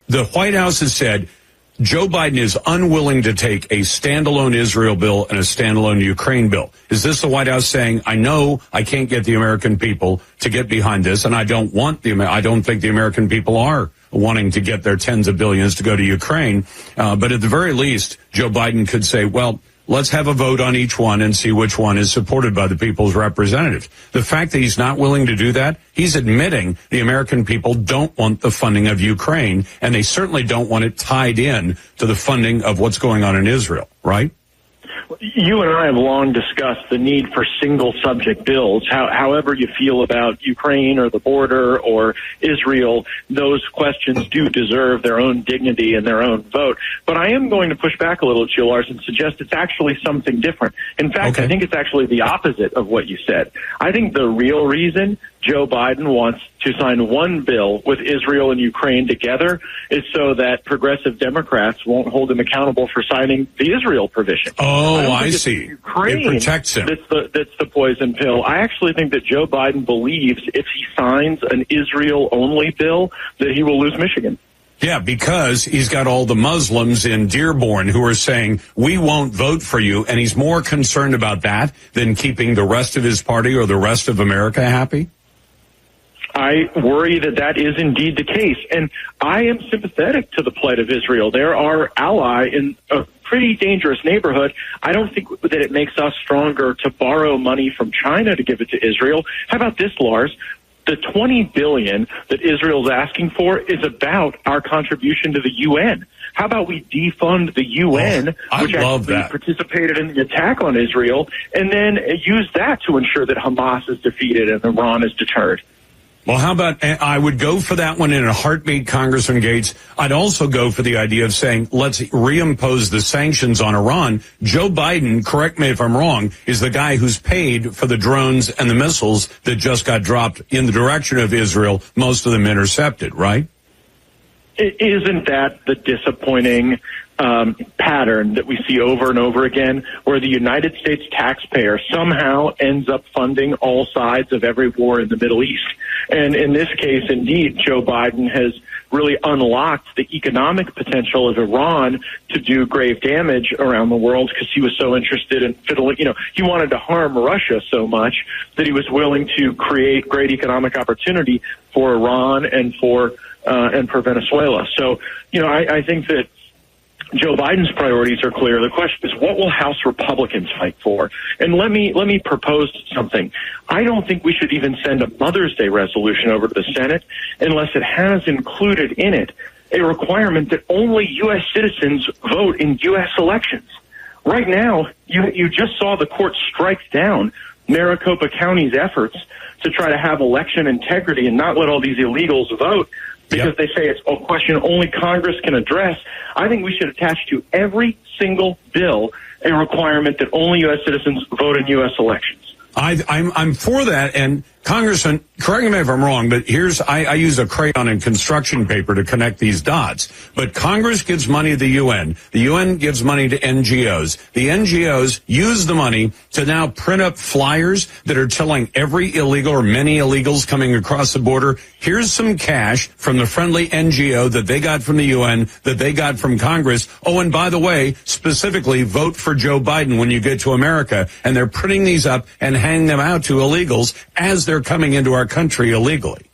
The White House has said Joe Biden is unwilling to take a standalone Israel bill and a standalone Ukraine bill. Is this the White House saying, I know I can't get the American people to get behind this, and I don't think the American people are wanting to get their tens of billions to go to Ukraine. But at the very least, Joe Biden could say, well, let's have a vote on each one and see which one is supported by the people's representatives. The fact that he's not willing to do that, he's admitting the American people don't want the funding of Ukraine, and they certainly don't want it tied in to the funding of what's going on in Israel, right? You and I have long discussed the need for single subject bills. However you feel about Ukraine or the border or Israel, those questions do deserve their own dignity and their own vote. But I am going to push back a little at you, Lars, and suggest it's actually something different. In fact, I think it's actually the opposite of what you said. I think the real reason Joe Biden wants to sign one bill with Israel and Ukraine together is so that progressive Democrats won't hold him accountable for signing the Israel provision. Oh, I see. Ukraine it protects him. That's the poison pill. I actually think that Joe Biden believes if he signs an Israel-only bill that he will lose Michigan. Yeah, because he's got all the Muslims in Dearborn who are saying, we won't vote for you, and he's more concerned about that than keeping the rest of his party or the rest of America happy? I worry that that is indeed the case, and I am sympathetic to the plight of Israel. They're our ally in a pretty dangerous neighborhood. I don't think that it makes us stronger to borrow money from China to give it to Israel. How about this, Lars? The $20 billion that Israel's asking for is about our contribution to the UN. How about we defund the UN, which actually participated in the attack on Israel, and then use that to ensure that Hamas is defeated and Iran is deterred? Well, how about, I would go for that one in a heartbeat, Congressman Gaetz. I'd also go for the idea of saying, let's reimpose the sanctions on Iran. Joe Biden, correct me if I'm wrong, is the guy who's paid for the drones and the missiles that just got dropped in the direction of Israel, most of them intercepted, right? Isn't that the disappointing pattern that we see over and over again, where the United States taxpayer somehow ends up funding all sides of every war in the Middle East? And in this case, indeed, Joe Biden has really unlocked the economic potential of Iran to do grave damage around the world because he was so interested in fiddling. You know, he wanted to harm Russia so much that he was willing to create great economic opportunity for Iran and for Venezuela. So, you know, I think that Joe Biden's priorities are clear. The question is, what will House Republicans fight for? And let me propose something. I don't think we should even send a Mother's Day resolution over to the Senate unless it has included in it a requirement that only U.S. citizens vote in U.S. elections. Right now, you just saw the court strike down Maricopa County's efforts to try to have election integrity and not let all these illegals vote, because they say it's a question only Congress can address. I think we should attach to every single bill a requirement that only U.S. citizens vote in U.S. elections. I'm for that, and Congressman, correct me if I'm wrong, but I use a crayon and construction paper to connect these dots. But Congress gives money to the UN gives money to NGOs. The NGOs use the money to now print up flyers that are telling every illegal or many illegals coming across the border, here's some cash from the friendly NGO that they got from the UN, that they got from Congress. Oh, and by the way, specifically, vote for Joe Biden when you get to America. And they're printing these up and handing them out to illegals as they're coming into our country illegally.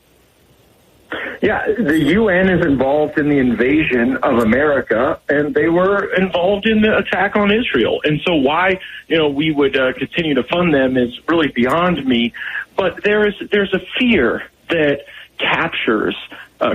Yeah, the UN is involved in the invasion of America, and they were involved in the attack on Israel. And so why, we would continue to fund them is really beyond me. But there's a fear that captures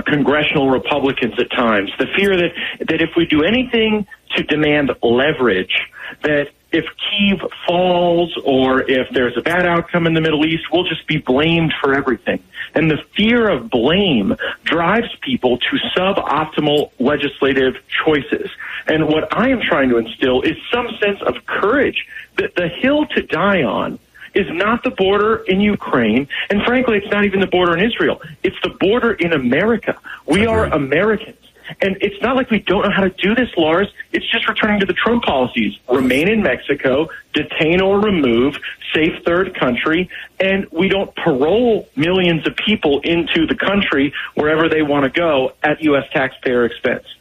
congressional Republicans at times, the fear that if we do anything to demand leverage, that if Kyiv falls or if there's a bad outcome in the Middle East, we'll just be blamed for everything. And the fear of blame drives people to suboptimal legislative choices. And what I am trying to instill is some sense of courage, that the hill to die on is not the border in Ukraine, and frankly, it's not even the border in Israel. It's the border in America. We are Americans. And it's not like we don't know how to do this, Lars. It's just returning to the Trump policies. Remain in Mexico, detain or remove, safe third country, and we don't parole millions of people into the country wherever they want to go at U.S. taxpayer expense.